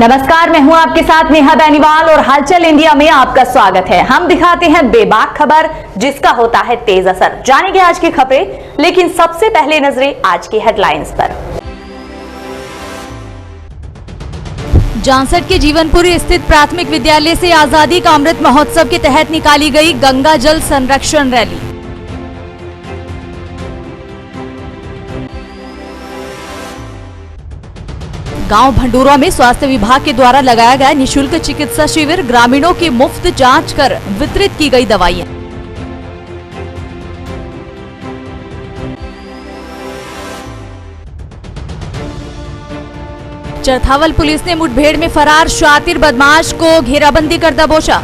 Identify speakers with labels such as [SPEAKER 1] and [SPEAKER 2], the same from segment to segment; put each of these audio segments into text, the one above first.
[SPEAKER 1] नमस्कार, मैं हूं आपके साथ नेहा बेनीवाल और हलचल इंडिया में आपका स्वागत है। हम दिखाते हैं बेबाक खबर जिसका होता है तेज असर। जानेंगे आज की खबरें, लेकिन सबसे पहले नजरें आज की हेडलाइंस पर।
[SPEAKER 2] जांसट के जीवनपुरी स्थित प्राथमिक विद्यालय से आजादी का अमृत महोत्सव के तहत निकाली गई गंगा जल संरक्षण रैली। गांव भंडूरा में स्वास्थ्य विभाग के द्वारा लगाया गया निःशुल्क चिकित्सा शिविर, ग्रामीणों की मुफ्त जांच कर वितरित की गई दवाइयां। चरथावल पुलिस ने मुठभेड़ में फरार शातिर बदमाश को घेराबंदी कर दबोचा।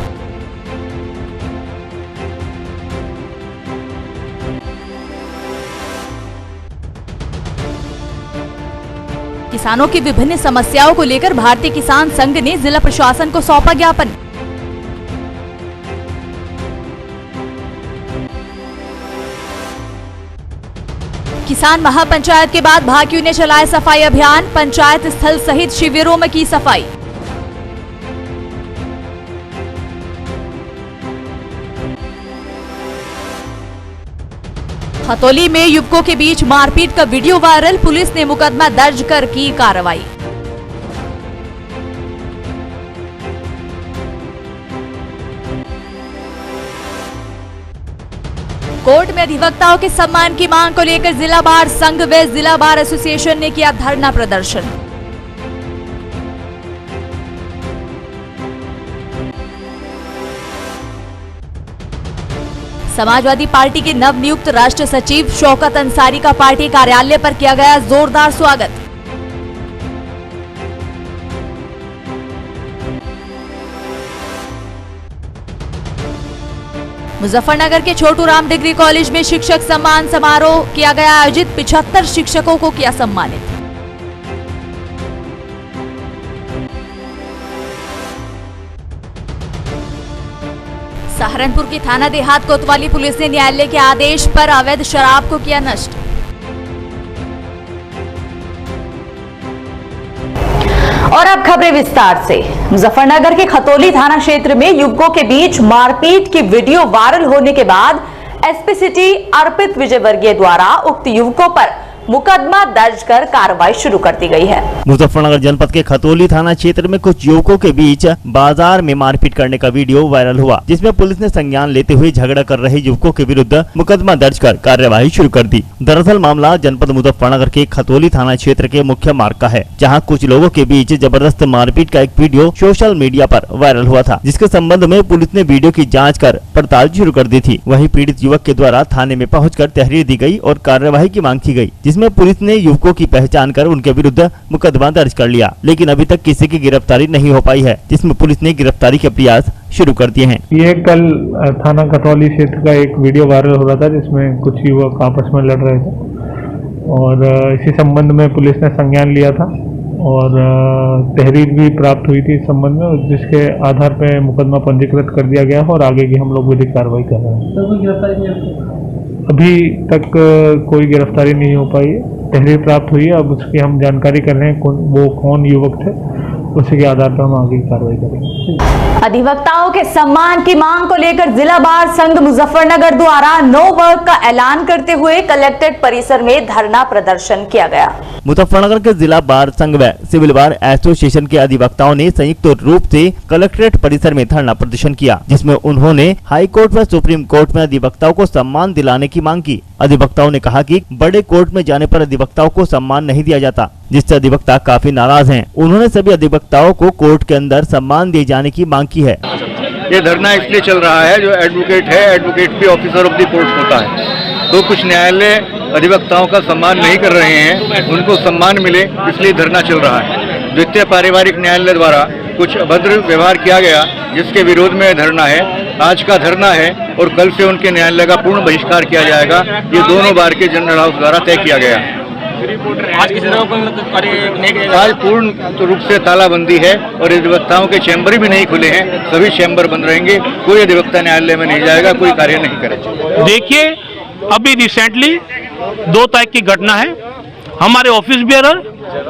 [SPEAKER 2] किसानों की विभिन्न समस्याओं को लेकर भारतीय किसान संघ ने जिला प्रशासन को सौंपा ज्ञापन। किसान महापंचायत के बाद भाकियू ने चलाया सफाई अभियान, पंचायत स्थल सहित शिविरों में की सफाई। खतौली में युवकों के बीच मारपीट का वीडियो वायरल, पुलिस ने मुकदमा दर्ज कर की कार्रवाई। कोर्ट में अधिवक्ताओं के सम्मान की मांग को लेकर जिला बार संघ व जिला बार एसोसिएशन ने किया धरना प्रदर्शन। समाजवादी पार्टी के नवनियुक्त राष्ट्रीय सचिव शौकत अंसारी का पार्टी कार्यालय पर किया गया जोरदार स्वागत। मुजफ्फरनगर के छोटू राम डिग्री कॉलेज में शिक्षक सम्मान समारोह किया गया आयोजित, 75 शिक्षकों को किया सम्मानित। सहारनपुर की थाना देहात कोतवाली पुलिस ने न्यायालय के आदेश पर अवैध शराब को किया नष्ट।
[SPEAKER 1] और अब खबरें विस्तार से। मुजफ्फरनगर के खतौली थाना क्षेत्र में युवकों के बीच मारपीट की वीडियो वायरल होने के बाद एसपी सिटी अर्पित विजयवर्गीय द्वारा उक्त युवकों पर मुकदमा दर्ज कर कार्रवाई शुरू कर दी गई है।
[SPEAKER 3] मुजफ्फरनगर जनपद के खतौली थाना क्षेत्र में कुछ युवकों के बीच बाजार में मारपीट करने का वीडियो वायरल हुआ, जिसमें पुलिस ने संज्ञान लेते हुए झगड़ा कर रहे युवकों के विरुद्ध मुकदमा दर्ज कर कार्यवाही शुरू कर दी। दरअसल मामला जनपद मुजफ्फरनगर के खतौली थाना क्षेत्र के मुख्य मार्ग का है, जहाँ कुछ लोगों के बीच जबरदस्त मारपीट का एक वीडियो सोशल मीडिया पर वायरल हुआ था, जिसके संबंध में पुलिस ने वीडियो की जाँच कर पड़ताल शुरू कर दी थी। वहीं पीड़ित युवक के द्वारा थाने में पहुँच तहरीर दी गयी और कार्यवाही की मांग की गयी, जिसमें पुलिस ने युवकों की पहचान कर उनके विरुद्ध मुकदमा दर्ज कर लिया, लेकिन अभी तक किसी की गिरफ्तारी नहीं हो पाई है, जिसमें पुलिस ने गिरफ्तारी के प्रयास शुरू कर दिए हैं।
[SPEAKER 4] ये कल थाना खतौली क्षेत्र का एक वीडियो वायरल हो रहा था, जिसमें कुछ युवक आपस में लड़ रहे थे और इसी संबंध में पुलिस ने संज्ञान लिया था और तहरीर भी प्राप्त हुई थी इस संबंध में, जिसके आधार पर मुकदमा पंजीकृत कर दिया गया है और आगे की हम लोग विधिक कार्रवाई कर रहे हैं। अभी तक कोई गिरफ्तारी नहीं हो पाई है, तहरीर प्राप्त हुई है। अब उसकी हम जानकारी कर रहे हैं वो कौन युवक थे, उसी के आधार पर हम आगे कार्रवाई करेंगे।
[SPEAKER 1] अधिवक्ताओं के सम्मान की मांग को लेकर जिला बार संघ मुजफ्फरनगर द्वारा नो वर्क का ऐलान करते हुए कलेक्ट्रेट परिसर में धरना प्रदर्शन किया गया।
[SPEAKER 3] मुजफ्फरनगर के जिला बार संघ व सिविल बार एसोसिएशन के अधिवक्ताओं ने संयुक्त रूप से कलेक्ट्रेट परिसर में धरना प्रदर्शन किया, जिसमें उन्होंने हाई कोर्ट व सुप्रीम कोर्ट में अधिवक्ताओं को सम्मान दिलाने की मांग की। अधिवक्ताओं ने कहा कि बड़े कोर्ट में जाने पर अधिवक्ताओं को सम्मान नहीं दिया जाता, जिससे अधिवक्ता काफी नाराज हैं। उन्होंने सभी अधिवक्ताओं को कोर्ट के अंदर सम्मान दिए जाने की मांग की है।
[SPEAKER 5] ये धरना इसलिए चल रहा है, जो एडवोकेट है, एडवोकेट भी ऑफिसर ऑफ द कोर्ट होता है, तो कुछ न्यायालय अधिवक्ताओं का सम्मान नहीं कर रहे हैं, उनको सम्मान मिले इसलिए धरना चल रहा है। द्वितीय पारिवारिक न्यायालय द्वारा कुछ अभद्र व्यवहार किया गया, जिसके विरोध में धरना है। आज का धरना है और कल से उनके न्यायालय का पूर्ण बहिष्कार किया जाएगा। ये दोनों बार के जनरल हाउस द्वारा तय किया गया है। आज पूर्ण रूप से तालाबंदी है और अधिवक्ताओं के चैम्बर भी नहीं खुले हैं, सभी चैम्बर बंद रहेंगे। कोई अधिवक्ता न्यायालय में नहीं जाएगा, कोई कार्य नहीं करेगा।
[SPEAKER 6] देखिए, अभी रिसेंटली 2 तारीख की घटना है। हमारे ऑफिस बेयरर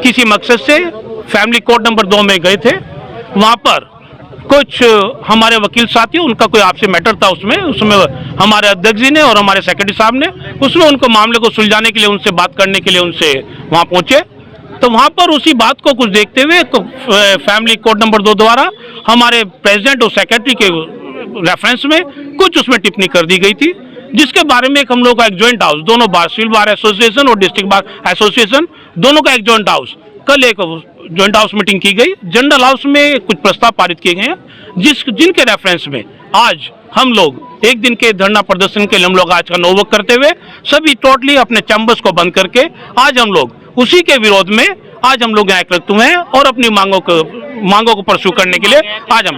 [SPEAKER 6] किसी मकसद से फैमिली कोर्ट नंबर 2 में गए थे। वहाँ पर कुछ हमारे वकील साथी, उनका कोई आपसी मैटर था, उसमें हमारे अध्यक्ष जी ने और हमारे सेक्रेटरी साहब ने उसमें उनको मामले को सुलझाने के लिए, उनसे बात करने के लिए उनसे वहाँ पहुँचे। तो वहाँ पर उसी बात को कुछ देखते हुए फैमिली कोर्ट नंबर 2 द्वारा हमारे प्रेसिडेंट और सेक्रेटरी के रेफरेंस में कुछ उसमें टिप्पणी कर दी गई थी, जिसके बारे में हम लोग का एक जॉइंट हाउस, दोनों बार सिविल बार एसोसिएशन और डिस्ट्रिक्ट बार एसोसिएशन दोनों का एक जॉइंट हाउस, कल एक जॉइंट हाउस मीटिंग की गई। जनरल हाउस में कुछ प्रस्ताव पारित किए गए हैं, जिनके रेफरेंस में आज हम लोग एक दिन के धरना प्रदर्शन के लिए हम लोग आज का नोवर्क करते हुए सभी टोटली अपने चैम्बर्स को बंद करके आज हम लोग उसी के विरोध में आज हम लोग यहाँ एकत्रित हुए हैं और अपनी मांगों को परस्यू करने के लिए आज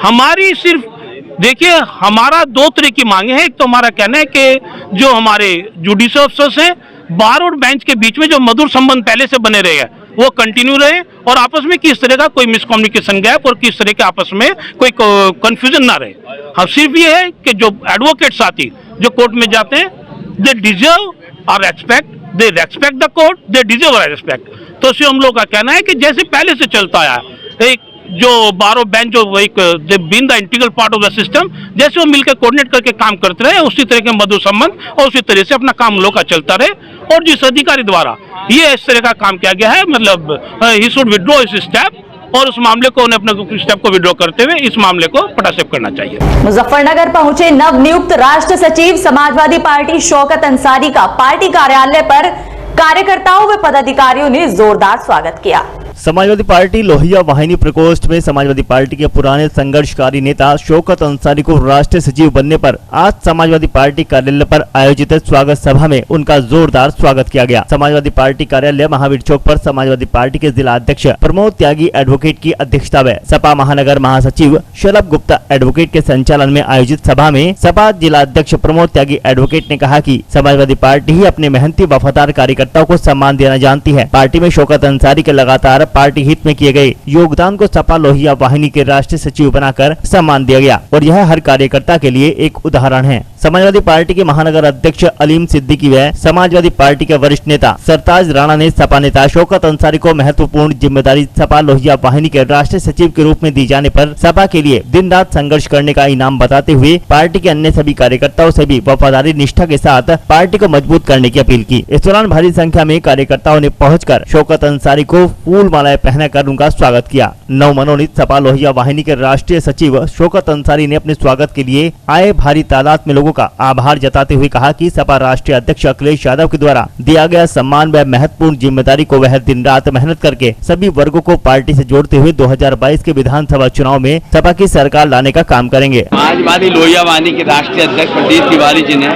[SPEAKER 6] हमारी सिर्फ देखिए, हमारा 2 तरह की मांगे हैं। एक तो हमारा कहना है कि जो हमारे जुडिशियल अफसर्स हैं, बार और बेंच के बीच में जो मधुर संबंध पहले से बने रहे हैं वो कंटिन्यू रहे और आपस में किस तरह का कोई मिसकम्युनिकेशन गैप और किस तरह के आपस में कोई कंफ्यूजन ना रहे। हम सिर्फ ये है कि जो एडवोकेट साथी जो कोर्ट में जाते हैं, they deserve our respect, they respect the court, they deserve our respect. तो इससे हम लोग का कहना है कि जैसे पहले से चलता आया एक जो बार और बेंच जो एक been the integral part of the system, जैसे वो मिलकर कोऑर्डिनेट करके काम करते रहे, उसी तरह के मधुर संबंध और उसी तरह से अपना काम लोग का चलता रहे। और जिस अधिकारी द्वारा ये इस तरह का काम किया गया है, मतलब ही शुड विड्रॉ इस स्टेप और उस मामले को उन्हें अपने स्टेप को विड्रॉ करते हुए इस मामले को पटासेप करना चाहिए।
[SPEAKER 1] मुजफ्फरनगर पहुंचे नवनियुक्त राष्ट्र सचिव समाजवादी पार्टी शौकत अंसारी का पार्टी कार्यालय पर कार्यकर्ताओं व पदाधिकारियों ने जोरदार स्वागत किया।
[SPEAKER 3] समाजवादी पार्टी लोहिया वाहिनी प्रकोष्ठ में समाजवादी पार्टी के पुराने संघर्षकारी नेता शौकत अंसारी को राष्ट्रीय सचिव बनने पर आज समाजवादी पार्टी कार्यालय पर आयोजित स्वागत सभा में उनका जोरदार स्वागत किया गया। समाजवादी पार्टी कार्यालय महावीर चौक पर समाजवादी पार्टी के जिला अध्यक्ष प्रमोद त्यागी एडवोकेट की अध्यक्षता में सपा महानगर महासचिव शलभ गुप्ता एडवोकेट के संचालन में आयोजित सभा में सपा जिला अध्यक्ष प्रमोद त्यागी एडवोकेट ने कहा कि समाजवादी पार्टी ही अपने मेहनती वफादार कार्यकर्ताओं को सम्मान देना जानती है। पार्टी में शौकत अंसारी के लगातार पार्टी हित में किए गए योगदान को सपा लोहिया वाहिनी के राष्ट्रीय सचिव बनाकर सम्मान दिया गया और यह हर कार्यकर्ता के लिए एक उदाहरण है। समाजवादी पार्टी के महानगर अध्यक्ष अलीम सिद्दीकी व समाजवादी पार्टी के वरिष्ठ नेता सरताज राणा ने सपा नेता शौकत अंसारी को महत्वपूर्ण जिम्मेदारी सपा लोहिया वाहिनी के राष्ट्रीय सचिव के रूप में दी जाने पर सपा के लिए दिन रात संघर्ष करने का इनाम बताते हुए पार्टी के अन्य सभी कार्यकर्ताओं से भी वफादारी निष्ठा के साथ पार्टी को मजबूत करने की अपील की। इस दौरान भारी संख्या में कार्यकर्ताओं ने पहुंचकर शौकत अंसारी को फूल मालाएं पहनाकर उनका स्वागत किया। नवमनोनीत सपा लोहिया वाहिनी के राष्ट्रीय सचिव शौकत अंसारी ने अपने स्वागत के लिए आए भारी तादाद में लोगों का आभार जताते हुए कहा कि सपा राष्ट्रीय अध्यक्ष अखिलेश यादव के द्वारा दिया गया सम्मान व महत्वपूर्ण जिम्मेदारी को वह दिन रात मेहनत करके सभी वर्गों को पार्टी से जोड़ते हुए 2022 के विधानसभा चुनाव में सपा की सरकार लाने का काम करेंगे।
[SPEAKER 7] समाजवादी लोहिया वाहिनी के राष्ट्रीय अध्यक्ष प्रदीप तिवारी जी ने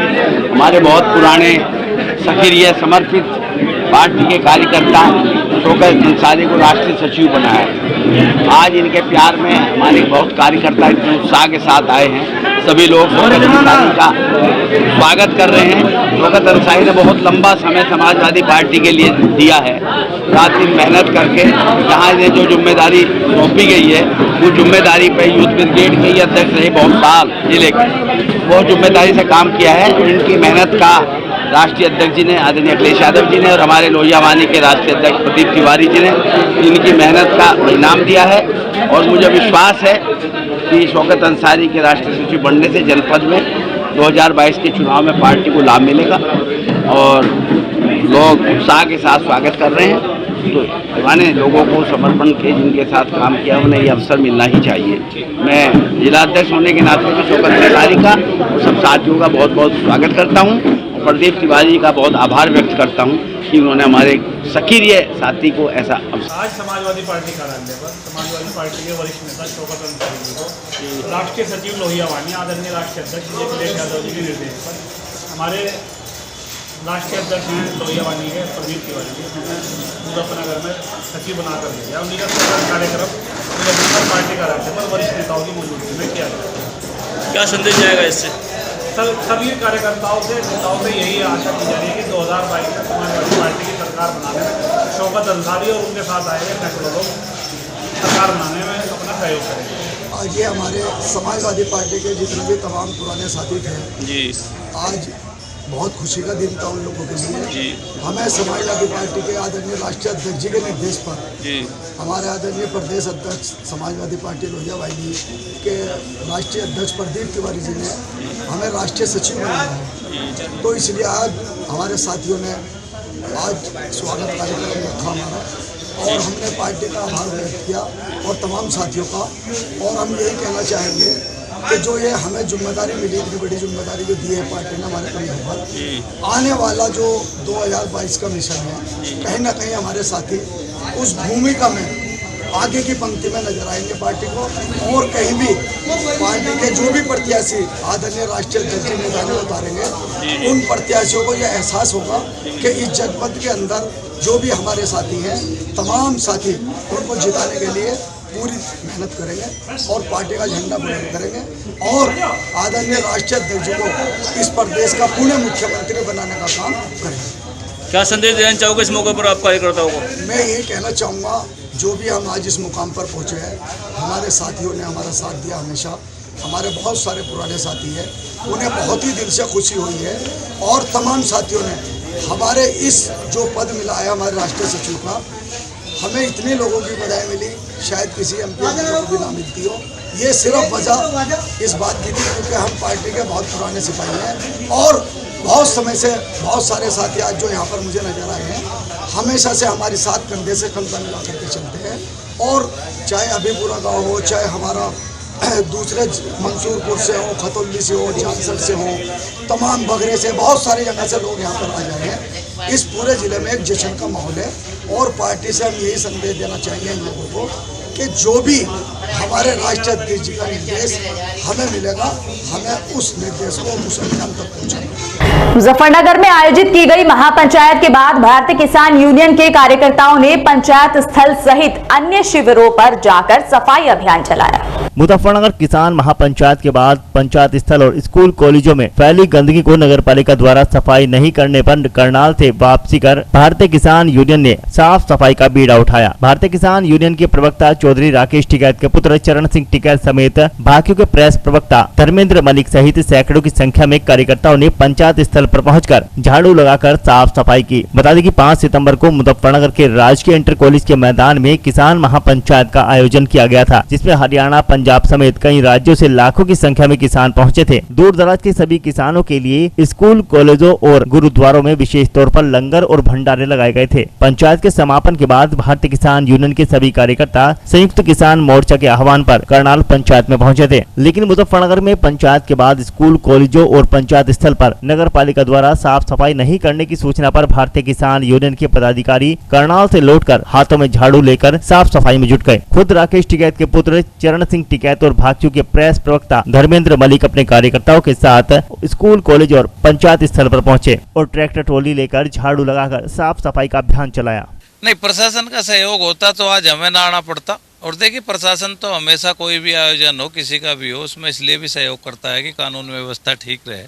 [SPEAKER 7] हमारे बहुत पुराने सक्रिय समर्पित पार्टी के कार्यकर्ता शौकत अंसारी को राष्ट्रीय सचिव बनाया। आज इनके प्यार में हमारे बहुत कार्यकर्ता इतने उत्साह के साथ आए हैं। सभी लोग शौकत अंसारी का स्वागत कर रहे हैं। शौकत अंसारी ने बहुत लंबा समय समाजवादी पार्टी के लिए दिया है, रात दिन मेहनत करके यहाँ इन्हें जो जिम्मेदारी सौंपी गई है वो जिम्मेदारी पे यूथ ब्रिगेड के ही अध्यक्ष रहे बहुत साल जिले के, बहुत जिम्मेदारी से काम किया है। इनकी मेहनत का राष्ट्रीय अध्यक्ष जी ने आदरणीय अखिलेश यादव जी ने और हमारे लोहिया वाहिनी के राष्ट्रीय अध्यक्ष प्रदीप तिवारी जी ने इनकी मेहनत का इनाम दिया है और मुझे विश्वास है कि शौकत अंसारी के राष्ट्रीय सचिव बनने से जनपद में 2022 के चुनाव में पार्टी को लाभ मिलेगा और लोग उत्साह के साथ स्वागत कर रहे हैं। तो पुराने लोगों को समर्पण के जिनके साथ काम किया उन्हें ये अवसर मिलना ही चाहिए। मैं जिला अध्यक्ष होने के नाते भी शौकत अंसारी का और सब साथियों का बहुत बहुत स्वागत करता हूँ और प्रदीप तिवारी का बहुत आभार व्यक्त करता हूँ कि उन्होंने हमारे सक्रिय साथी को ऐसा अवसर।
[SPEAKER 8] आज समाजवादी पार्टी कार्यालय पर समाजवादी पार्टी के वरिष्ठ नेता शौकत अंसारी जी को राष्ट्रीय सचिव लोहिया वाहिनी आदरणीय राष्ट्रीय अध्यक्ष अखिलेश यादव जी के निर्देश पर हमारे राष्ट्रीय अध्यक्ष हैं लोहिया वाहिनी के प्रदीप तिवारी जी मुजफ्फरनगर में सचिव बनाकर दिया। उन्हीं का कार्यक्रम पार्टी कार्यालय पर वरिष्ठ नेताओं की मौजूदगी में किया गया।
[SPEAKER 9] क्या संदेश जाएगा इससे?
[SPEAKER 8] सभी कार्यकर्ताओं से नेताओं से यही आशा की जा रही है कि 2022 में समाजवादी पार्टी की सरकार बनाने में शौकत अंसारी और उनके साथ आए हुए सैकड़ों लोग सरकार बनाने में अपना सहयोग करेंगे।
[SPEAKER 10] आज ये हमारे समाजवादी पार्टी के जितने भी तमाम पुराने साथी थे
[SPEAKER 9] जी,
[SPEAKER 10] आज
[SPEAKER 9] बहुत खुशी का दिन था उन लोगों के लिए। हमें समाजवादी पार्टी के आदरणीय राष्ट्रीय अध्यक्ष जी के निर्देश पर हमारे आदरणीय प्रदेश अध्यक्ष समाजवादी पार्टी लोहिया भाई जी के राष्ट्रीय अध्यक्ष प्रदीप तिवारी जी ने हमें राष्ट्रीय सचिव बनाया है। तो इसलिए आज हमारे साथियों ने आज स्वागत कार्यक्रम रखा हमारा, और हमने पार्टी का आभार व्यक्त किया और तमाम साथियों का। और हम यही कहना चाहेंगे कि जो ये हमें जिम्मेदारी मिली, इतनी बड़ी जिम्मेदारी जो दी है पार्टी ने हमारे कंधों पर, आने वाला जो 2022 का मिशन है, कहीं ना कहीं हमारे साथी उस भूमिका में आगे की पंक्ति में नजर आएंगे पार्टी को। और कहीं भी पार्टी के जो भी प्रत्याशी आदरणीय राष्ट्रीय अध्यक्ष जी मैदान में उतारेंगे, उन प्रत्याशियों को यह एहसास होगा कि इस जनपद के अंदर जो भी हमारे साथी हैं, तमाम साथी उनको जिताने के लिए पूरी मेहनत करेंगे और पार्टी का झंडा बुलंद करेंगे और आदरणीय राष्ट्रीय अध्यक्ष जी को इस प्रदेश का पुणे मुख्यमंत्री बनाने का काम करेंगे।
[SPEAKER 10] क्या संदेश देना चाहोगे इस मौके पर आप कार्यकर्ताओं को?
[SPEAKER 9] मैं यही कहना चाहूँगा, जो भी हम आज इस मुकाम पर पहुँचे हैं, हमारे साथियों ने हमारा साथ दिया हमेशा। हमारे बहुत सारे पुराने साथी हैं, उन्हें बहुत ही दिल से खुशी हुई है। और तमाम साथियों ने हमारे इस जो पद मिला है हमारे राष्ट्रीय सचिव का, हमें इतने लोगों की बधाई मिली, शायद किसी MP को भी ना मिलती हो। ये सिर्फ वजह इस बात की थी क्योंकि हम पार्टी के बहुत पुराने सिपाही हैं और बहुत समय से बहुत सारे साथी आज जो यहाँ पर मुझे नजर आए हैं, हमेशा से हमारे साथ कंधे से कंधा मिला करके चलते हैं। और चाहे अभीपुरा गाँव हो, चाहे हमारा दूसरे मंसूरपुर से हो, खतौली से हो, झांसर से हो, तमाम बगरे से, बहुत सारी जगह से लोग यहाँ पर आ जाए हैं। इस पूरे ज़िले में एक जश्न का माहौल है और पार्टी से हम यही संदेश देना चाहेंगे इन लोगों को कि जो भी हमारे राष्ट्रीय अध्यक्ष जी का निर्देश हमें मिलेगा, हमें उस निर्देश को उस अंजाम तक पहुँचाना।
[SPEAKER 1] मुजफ्फरनगर में आयोजित की गई महापंचायत के बाद भारतीय किसान यूनियन के कार्यकर्ताओं ने पंचायत स्थल सहित अन्य शिविरों पर जाकर सफाई अभियान चलाया।
[SPEAKER 3] मुजफ्फरनगर किसान महापंचायत के बाद पंचायत स्थल और स्कूल कॉलेजों में फैली गंदगी को नगरपालिका द्वारा सफाई नहीं करने पर करनाल से वापसी कर भारतीय किसान यूनियन ने साफ सफाई का बीड़ा उठाया। भारतीय किसान यूनियन के प्रवक्ता चौधरी राकेश टिकैत के पुत्र चरण सिंह टिकैत समेत भाकियों के प्रेस प्रवक्ता धर्मेंद्र मलिक सहित सैकड़ों की संख्या में कार्यकर्ताओं ने पंचायत स्थल पर पहुंचकर झाड़ू लगाकर साफ सफाई की। बता दें कि 5 सितंबर को मुजफ्फरनगर के राजकीय इंटर कॉलेज के मैदान में किसान महापंचायत का आयोजन किया गया था, जिसमें हरियाणा, पंजाब समेत कई राज्यों से लाखों की संख्या में किसान पहुंचे थे। दूर दराज के सभी किसानों के लिए स्कूल, कॉलेजों और गुरुद्वारों में विशेष तौर पर लंगर और भंडारे लगाए गए थे। पंचायत के समापन के बाद भारतीय किसान यूनियन के सभी कार्यकर्ता संयुक्त किसान मोर्चा के आह्वान पर करनाल पंचायत में पहुंचे थे। लेकिन मुजफ्फरनगर में पंचायत के बाद स्कूल, कॉलेजों और पंचायत स्थल पर नगर पालिका द्वारा साफ सफाई नहीं करने की सूचना पर भारतीय किसान यूनियन के पदाधिकारी करनाल से लौटकर हाथों में झाड़ू लेकर साफ सफाई में जुट गए। खुद राकेश टिकैत के पुत्र चरण सिंह टिकैत और भाकियों के प्रेस प्रवक्ता धर्मेंद्र मलिक अपने कार्यकर्ताओं के साथ स्कूल, कॉलेज और पंचायत स्थल पर पहुंचे और ट्रैक्टर ट्रॉली लेकर झाड़ू लगाकर साफ सफाई का अभियान चलाया।
[SPEAKER 11] नहीं, प्रशासन का सहयोग होता तो आज हमें ना आना पड़ता। और देखिए, प्रशासन तो हमेशा कोई भी आयोजन हो, किसी का भी हो, उसमें इसलिए भी सहयोग करता है कि कानून व्यवस्था ठीक रहे।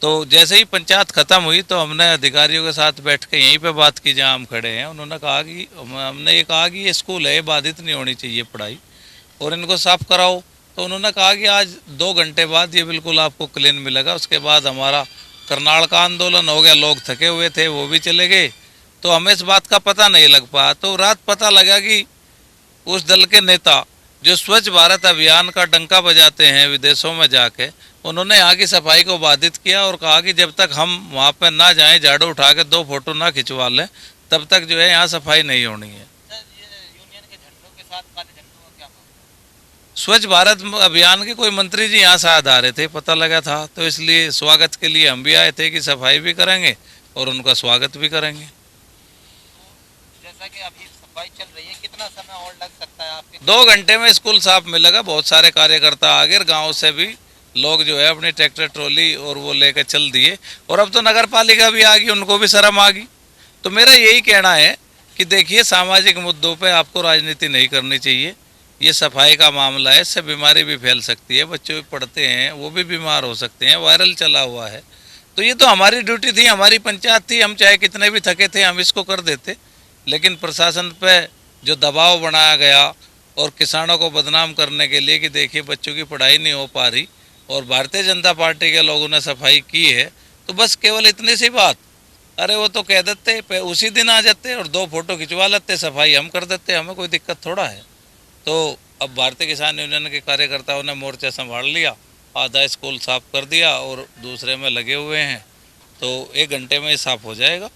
[SPEAKER 11] तो जैसे ही पंचायत खत्म हुई तो हमने अधिकारियों के साथ बैठ के यहीं पे बात की जहाँ हम खड़े हैं। उन्होंने कहा कि हमने ये कहा कि ये स्कूल है, ये बाधित नहीं होनी चाहिए पढ़ाई, और इनको साफ कराओ। तो उन्होंने कहा कि आज 2 घंटे बाद ये बिल्कुल आपको क्लीन मिलेगा। उसके बाद हमारा करनाल का आंदोलन हो गया, लोग थके हुए थे, वो भी चले गए, तो हमें इस बात का पता नहीं लग पाया। तो रात पता लगा कि उस दल के नेता जो स्वच्छ भारत अभियान का डंका बजाते हैं विदेशों में जाके, उन्होंने यहाँ की सफाई को बाधित किया और कहा कि जब तक हम वहाँ पर ना जाएं, झाड़ू उठा के 2 फोटो ना खिंचवा लें, तब तक जो है यहाँ सफाई नहीं होनी है। स्वच्छ भारत अभियान के कोई मंत्री जी यहाँ शायद आ रहे थे, पता लगा था, तो इसलिए स्वागत के लिए हम भी आए थे कि सफाई भी करेंगे और उनका स्वागत भी करेंगे।
[SPEAKER 12] जैसा कि अभी सफाई चल रही है, कितना समय और लग सकता है आपके?
[SPEAKER 11] 2 घंटे में स्कूल साफ मिलेगा। बहुत सारे कार्यकर्ता आ गए, गाँव से भी लोग जो है अपनी ट्रैक्टर ट्रॉली और वो लेकर चल दिए, और अब तो नगर पालिका भी आ गई, उनको भी शर्म आ गई। तो मेरा यही कहना है कि देखिए, सामाजिक मुद्दों पे आपको राजनीति नहीं करनी चाहिए। ये सफाई का मामला है, इससे बीमारी भी फैल सकती है, बच्चे भी पढ़ते हैं, वो भी बीमार हो सकते हैं, वायरल चला हुआ है। तो ये तो हमारी ड्यूटी थी, हमारी पंचायत थी, हम चाहे कितने भी थके थे हम इसको कर देते। लेकिन प्रशासन पे जो दबाव बनाया गया और किसानों को बदनाम करने के लिए कि देखिए बच्चों की पढ़ाई नहीं हो पा रही और भारतीय जनता पार्टी के लोगों ने सफाई की है, तो बस केवल इतनी सी बात, अरे वो तो कह देते, उसी दिन आ जाते और 2 फोटो खिंचवा लेते, सफाई हम कर देते, हमें कोई दिक्कत थोड़ा है। तो अब भारतीय किसान यूनियन के कार्यकर्ताओं ने मोर्चा संभाल लिया, आधा स्कूल साफ कर दिया और दूसरे में लगे हुए हैं, तो 1 घंटे में ही साफ हो जाएगा।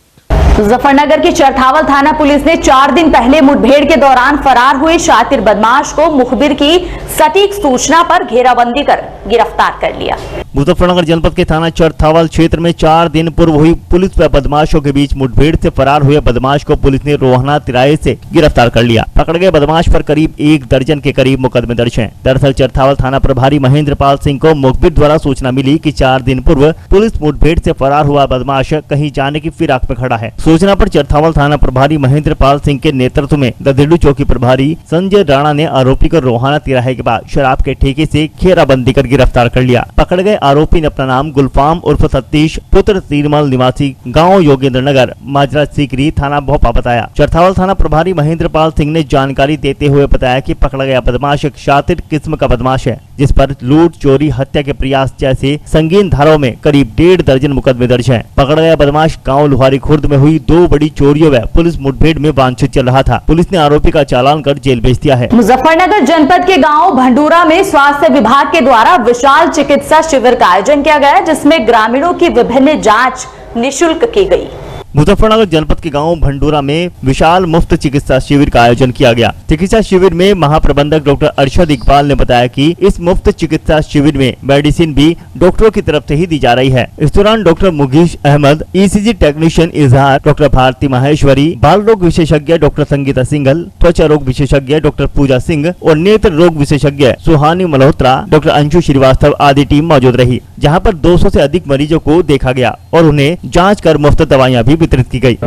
[SPEAKER 1] मुजफ्फरनगर की चरथावल थाना पुलिस ने 4 दिन पहले मुठभेड़ के दौरान फरार हुए शातिर बदमाश को मुखबिर की सटीक सूचना पर घेराबंदी कर गिरफ्तार कर लिया।
[SPEAKER 3] मुजफ्फरनगर जनपद के थाना चरथावल क्षेत्र में 4 दिन पूर्व हुई पुलिस व बदमाशों के बीच मुठभेड़ से फरार हुए बदमाश को पुलिस ने रोहना तिराहे से गिरफ्तार कर लिया। पकड़ गए बदमाश पर करीब 1 दर्जन के करीब मुकदमे दर्ज हैं। दरअसल चरथावल थाना प्रभारी महेंद्र पाल सिंह को मुखबिर द्वारा सूचना मिली कि 4 दिन पूर्व पुलिस मुठभेड़ से फरार हुआ बदमाश कहीं जाने की फिराक में खड़ा है। सूचना पर चरथावल थाना प्रभारी महेंद्र पाल सिंह के नेतृत्व में ददेड़ू चौकी प्रभारी संजय राणा ने आरोपी को रोहाना तिराहे के बाद शराब के ठेके से घेराबंदी कर गिरफ्तार कर लिया। पकड़ गए आरोपी ने अपना नाम गुलफाम उर्फ सतीश पुत्र तीरमल निवासी गांव योगेंद्र नगर माजरा सीकरी थाना भोपा बताया। चरथावल थाना प्रभारी महेंद्र पाल सिंह ने जानकारी देते हुए बताया कि पकड़ा गया बदमाश एक शातिर किस्म का बदमाश है, जिस पर लूट, चोरी, हत्या के प्रयास जैसे संगीन धाराओं में करीब 1.5 दर्जन मुकदमे दर्ज हैं। पकड़ा गया बदमाश गांव लुहारी खुर्द में हुई 2 बड़ी चोरियों व पुलिस मुठभेड़ में वांछित चल रहा था। पुलिस ने आरोपी का चालान कर जेल भेज दिया है।
[SPEAKER 1] मुजफ्फरनगर जनपद के गांव भंडूरा में स्वास्थ्य विभाग के द्वारा विशाल चिकित्सा शिविर का आयोजन किया गया, जिसमें ग्रामीणों की विभिन्न जांच निःशुल्क की गई।
[SPEAKER 3] मुजफ्फरनगर जनपद के गांव भंडूरा में विशाल मुफ्त चिकित्सा शिविर का आयोजन किया गया। चिकित्सा शिविर में महाप्रबंधक डॉक्टर अरशद इकबाल ने बताया कि इस मुफ्त चिकित्सा शिविर में मेडिसिन भी डॉक्टरों की तरफ से ही दी जा रही है। इस दौरान डॉक्टर मुगीश अहमद, ECG टेक्नीशियन इजहार, डॉक्टर भारती माहेश्वरी, बाल रोग विशेषज्ञ डॉक्टर संगीता सिंघल, त्वचा रोग विशेषज्ञ डॉक्टर पूजा सिंह और नेत्र रोग विशेषज्ञ सुहानी मल्होत्रा, डॉक्टर अंशु श्रीवास्तव आदि टीम मौजूद रही, जहाँ पर 200 से अधिक मरीजों को देखा गया और उन्हें जाँच कर मुफ्त दवाइयाँ भी वितरित की गई।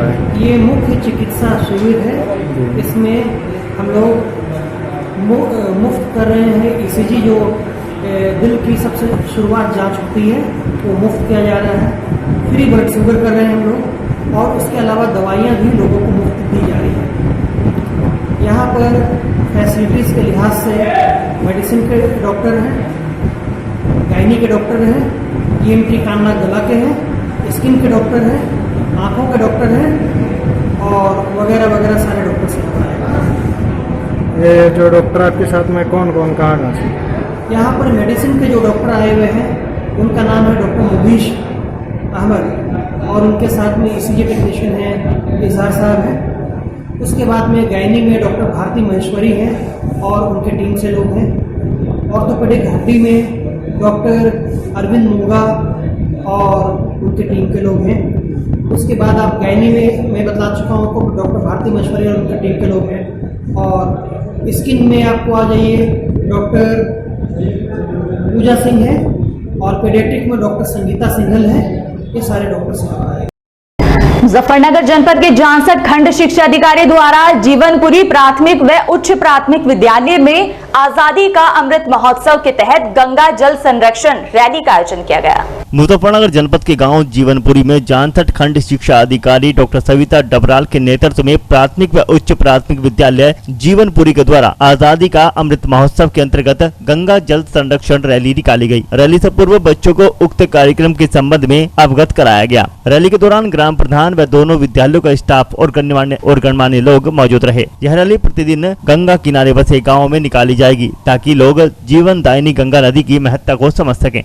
[SPEAKER 13] ये मुख्य चिकित्सा शिविर है, इसमें हम लोग मुफ्त कर रहे हैं। ECG जो दिल की सबसे शुरुआत जांच होती है वो मुफ्त किया जा रहा है। फ्री ब्लड शुगर कर रहे हैं हम लोग, और उसके अलावा दवाइयाँ भी लोगों को मुफ्त दी जा रही है। यहाँ पर फैसिलिटीज़ के लिहाज से मेडिसिन के डॉक्टर हैं, गायनी के डॉक्टर हैं, ENT कान नाक गला के हैं, स्किन के डॉक्टर हैं, आँखों के डॉक्टर हैं और वगैरह वगैरह सारे डॉक्टर से बताया।
[SPEAKER 4] ये जो डॉक्टर आपके साथ में कौन कौन कहाँ से?
[SPEAKER 13] यहाँ पर मेडिसिन के जो डॉक्टर आए हुए हैं उनका नाम है डॉक्टर मुगीश अहमद, और उनके साथ में ECG टेक्नीशियन है इजहार साहब हैं। उसके बाद में गायनी में डॉक्टर भारती माहेश्वरी हैं और उनके टीम से लोग हैं। ऑर्थोपेडिक हड्डी में डॉक्टर अरविंद मुंगा और उनके टीम के लोग हैं। उसके बाद आप गायनी में मैं बता चुका हूँ आपको, डॉक्टर भारती माहेश्वरी और उनके टीम के लोग हैं। और स्किन में आपको आ जाइए, डॉक्टर पूजा सिंह है, और पेडियाट्रिक में डॉक्टर संगीता सिंघल है। ये सारे डॉक्टर्स हैं।
[SPEAKER 1] मुजफ्फरनगर जनपद के जांसठ खंड शिक्षा अधिकारी द्वारा जीवनपुरी प्राथमिक व उच्च प्राथमिक विद्यालय में आजादी का अमृत महोत्सव के तहत गंगा जल संरक्षण रैली का आयोजन किया गया।
[SPEAKER 3] मुजफ्फरनगर जनपद के गांव जीवनपुरी में जांसठ खंड शिक्षा अधिकारी डॉक्टर सविता डबराल के नेतृत्व में प्राथमिक व उच्च प्राथमिक विद्यालय जीवनपुरी के द्वारा आजादी का अमृत महोत्सव के अंतर्गत गंगा जल संरक्षण रैली निकाली गई। रैली से पूर्व बच्चों को उक्त कार्यक्रम के संबंध में अवगत कराया गया। रैली के दौरान ग्राम प्रधान व दोनों विद्यालयों का स्टाफ और गणमान्य लोग मौजूद रहे। यह रैली प्रतिदिन गंगा किनारे बसे गाँव में निकाली जाएगी, ताकि लोग जीवन दायिनी गंगा नदी की महत्ता को समझ सकें।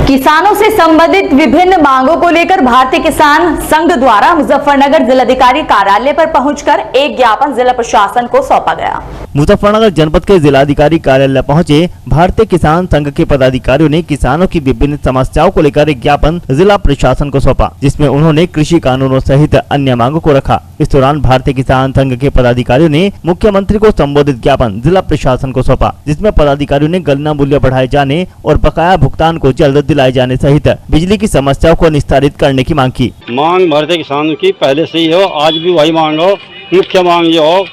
[SPEAKER 1] किसानों से संबंधित विभिन्न मांगों को लेकर भारतीय किसान संघ द्वारा मुजफ्फरनगर जिलाधिकारी कार्यालय पर पहुंचकर एक ज्ञापन जिला प्रशासन को सौंपा गया।
[SPEAKER 3] मुजफ्फरनगर जनपद के जिलाधिकारी कार्यालय पहुंचे भारतीय किसान संघ के पदाधिकारियों ने किसानों की विभिन्न समस्याओं को लेकर एक ज्ञापन जिला प्रशासन को सौंपा, जिसमें उन्होंने कृषि कानूनों सहित अन्य मांगों को रखा। इस दौरान भारतीय किसान संघ के पदाधिकारियों ने मुख्यमंत्री को संबोधित ज्ञापन जिला प्रशासन को सौंपा, जिसमें पदाधिकारियों ने गन्ना मूल्य बढ़ाए जाने और बकाया भुगतान को जल्द दिलाए जाने सहित बिजली की समस्याओं को निस्तारित करने की मांग की।
[SPEAKER 14] मांग भारतीय किसानों की पहले से ही हो, आज भी वही मांग हो। मुख्य मांग ये हो,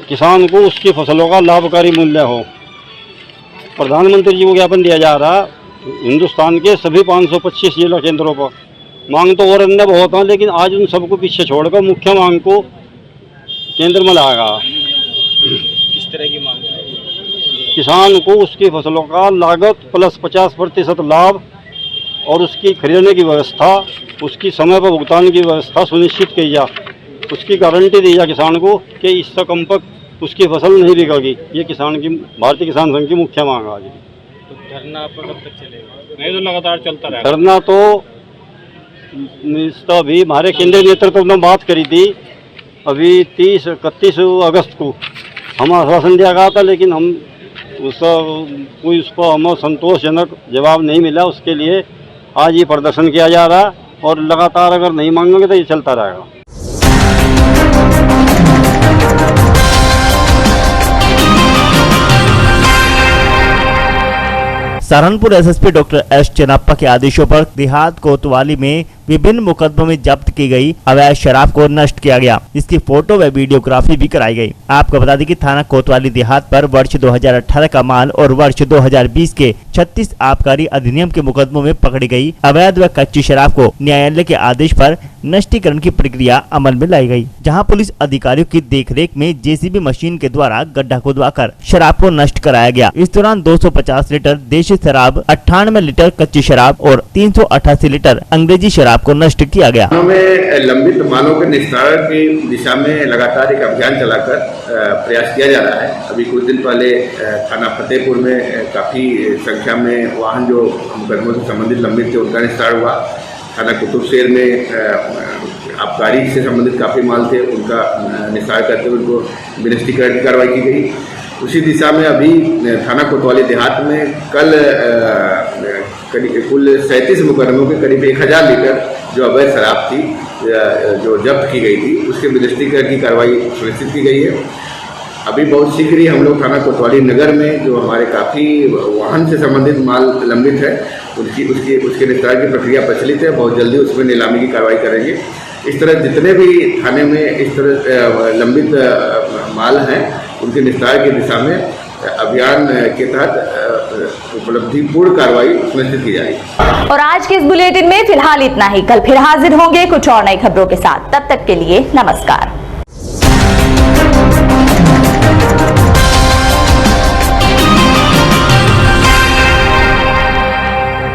[SPEAKER 14] किसान को उसकी फसलों का लाभकारी मूल्य हो। प्रधानमंत्री जी को ज्ञापन दिया जा रहा हिंदुस्तान के सभी 525 जिला केंद्रों पर। मांग तो और अन्य बहुत है, लेकिन आज उन सबको पीछे छोड़कर मुख्य मांग को केंद्र में लाएगा।
[SPEAKER 10] किस तरह की मांग है?
[SPEAKER 14] किसान को उसकी फसलों का लागत प्लस 50% लाभ और उसकी खरीदने की व्यवस्था, उसकी समय पर भुगतान की व्यवस्था सुनिश्चित की जा, उसकी गारंटी दी जा किसान को कि इससे कम पर उसकी फसल नहीं बिकेगी। ये किसान की भारतीय किसान संघ की मुख्य मांग है आज।
[SPEAKER 10] तो धरना आपका कब तक चलेगा? नहीं तो लगातार चलता रहेगा
[SPEAKER 14] धरना। तो अभी हमारे केंद्रीय नेतृत्व ने बात करी थी, अभी 31 अगस्त को हम आश्वासन दिया गया था, लेकिन हम उसको हमें संतोषजनक जवाब नहीं मिला। उसके लिए आज ये प्रदर्शन किया जा रहा है और लगातार अगर नहीं मांगेंगे तो ये चलता रहेगा।
[SPEAKER 3] Saharanpur SSP doctor S Chennappa के आदेशों पर देहात कोतवाली में विभिन्न मुकदमों में जब्त की गई अवैध शराब को नष्ट किया गया। इसकी फोटो व वीडियोग्राफी भी कराई गई। आपको बता दें कि थाना कोतवाली देहात पर वर्ष 2018 का माल और वर्ष 2020 के 36 आबकारी अधिनियम के मुकदमों में पकड़ी गई अवैध व कच्ची शराब को न्यायालय के आदेश पर नष्टीकरण की प्रक्रिया अमल में लाई गई, जहां पुलिस अधिकारियों की देखरेख में जेसीबी मशीन के द्वारा गड्ढा खुदवाकर शराब को नष्ट कराया गया। इस दौरान 250 लीटर देशी शराब, 98 लीटर कच्ची शराब और 388 लीटर अंग्रेजी शराब को नष्ट किया गया।
[SPEAKER 15] में लंबित मालों के निस्तारण की दिशा में लगातार एक अभियान चलाकर प्रयास किया जा रहा है। अभी कुछ दिन पहले थाना फतेहपुर में काफी संख्या में वाहन जो मुकदमों से संबंधित लंबित थे उनका निस्तारण हुआ। थाना कुतुबशेर में आबकारी से संबंधित काफी माल थे, उनका निस्तारण करते हुए उनको विनिष्टीकरण की कार्रवाई की गई। उसी दिशा में अभी थाना कोतवाली देहात में कल कुल 37 मुकदमों के करीब 1000 लीटर जो अवैध शराब थी जो जब्त की गई थी, उसके विनिष्टीकरण की कार्रवाई सुनिश्चित की गई है। अभी बहुत शीघ्र ही हम लोग थाना कोतवाली नगर में जो हमारे काफ़ी वाहन से संबंधित माल लंबित है उसके निस्तारण की प्रक्रिया प्रचलित है। बहुत जल्दी उसमें नीलामी की कार्रवाई करेंगे। इस तरह जितने भी थाने में इस तरह लंबित माल हैं उनके निस्तार की दिशा में अभियान के तहत उपलब्धिपूर्ण कार्रवाई सुनिश्चित की जाएगी।
[SPEAKER 1] और आज के इस बुलेटिन में फिलहाल इतना ही। कल फिर हाजिर होंगे कुछ और नई खबरों के साथ। तब तक के लिए नमस्कार।